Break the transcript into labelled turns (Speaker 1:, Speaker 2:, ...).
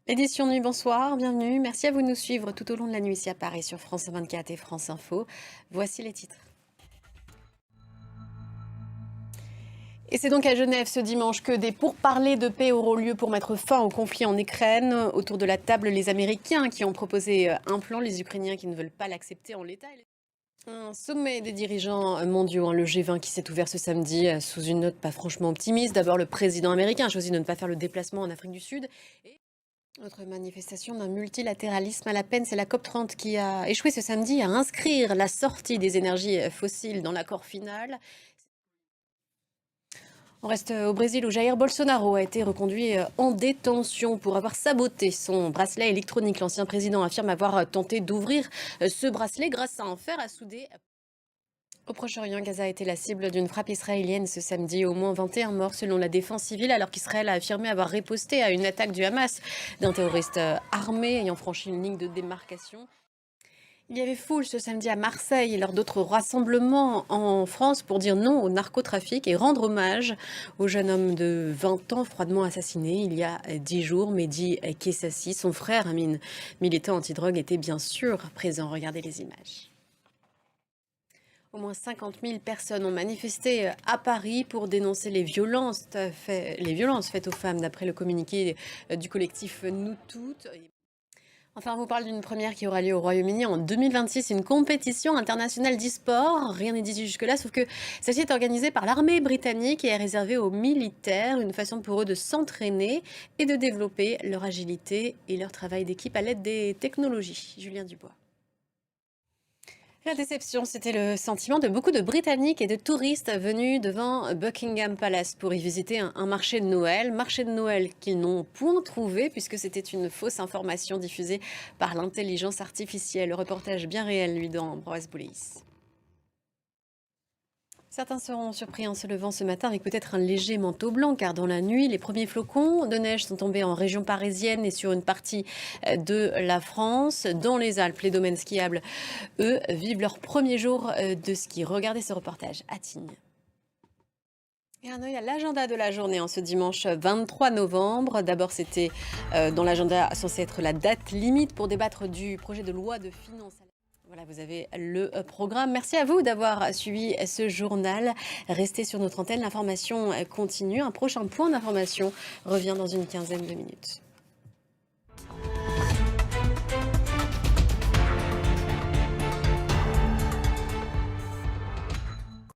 Speaker 1: Édition Nuit, bonsoir, bienvenue. Merci à vous de nous suivre tout au long de la nuit ici à Paris sur France 24 et France Info. Voici les titres. Et c'est donc à Genève ce dimanche que des pourparlers de paix auront lieu pour mettre fin au conflit en Ukraine. Autour de la table, les Américains qui ont proposé un plan, les Ukrainiens qui ne veulent pas l'accepter en l'état. Un sommet des dirigeants mondiaux, le G20 qui s'est ouvert ce samedi sous une note pas franchement optimiste. D'abord, le président américain a choisi de ne pas faire le déplacement en Afrique du Sud. Autre manifestation d'un multilatéralisme à la peine, c'est la COP30 qui a échoué ce samedi à inscrire la sortie des énergies fossiles dans l'accord final. On reste au Brésil où Jair Bolsonaro a été reconduit en détention pour avoir saboté son bracelet électronique. L'ancien président affirme avoir tenté d'ouvrir ce bracelet grâce à un fer à souder. Au Proche-Orient, Gaza a été la cible d'une frappe israélienne ce samedi. Au moins 21 morts selon la défense civile, alors qu'Israël a affirmé avoir riposté à une attaque du Hamas d'un terroriste armé ayant franchi une ligne de démarcation. Il y avait foule ce samedi à Marseille et lors d'autres rassemblements en France pour dire non au narcotrafic et rendre hommage au jeune homme de 20 ans froidement assassiné il y a 10 jours, Mehdi Kessassi. Son frère, Amine, militant anti-drogue, était bien sûr présent. Regardez les images. Au moins 50 000 personnes ont manifesté à Paris pour dénoncer les violences faites aux femmes, d'après le communiqué du collectif Nous Toutes. Enfin, on vous parle d'une première qui aura lieu au Royaume-Uni en 2026, une compétition internationale d'e-sport. Rien n'est dit jusque-là, sauf que celle-ci est organisée par l'armée britannique et est réservée aux militaires, une façon pour eux de s'entraîner et de développer leur agilité et leur travail d'équipe à l'aide des technologies. Julien Dubois. La déception, c'était le sentiment de beaucoup de Britanniques et de touristes venus devant Buckingham Palace pour y visiter un marché de Noël qu'ils n'ont point trouvé puisque c'était une fausse information diffusée par l'intelligence artificielle. Le reportage bien réel, lui, dans Ambroise Bouléis. Certains seront surpris en se levant ce matin avec peut-être un léger manteau blanc, car dans la nuit, les premiers flocons de neige sont tombés en région parisienne et sur une partie de la France. Dans les Alpes, les domaines skiables, eux, vivent leur premier jour de ski. Regardez ce reportage à Tignes. Et un œil à l'agenda de la journée en ce dimanche 23 novembre. D'abord, c'était dans l'agenda censé être la date limite pour débattre du projet de loi de finances. Voilà, vous avez le programme. Merci à vous d'avoir suivi ce journal. Restez sur notre antenne, l'information continue. Un prochain point d'information revient dans une quinzaine de minutes.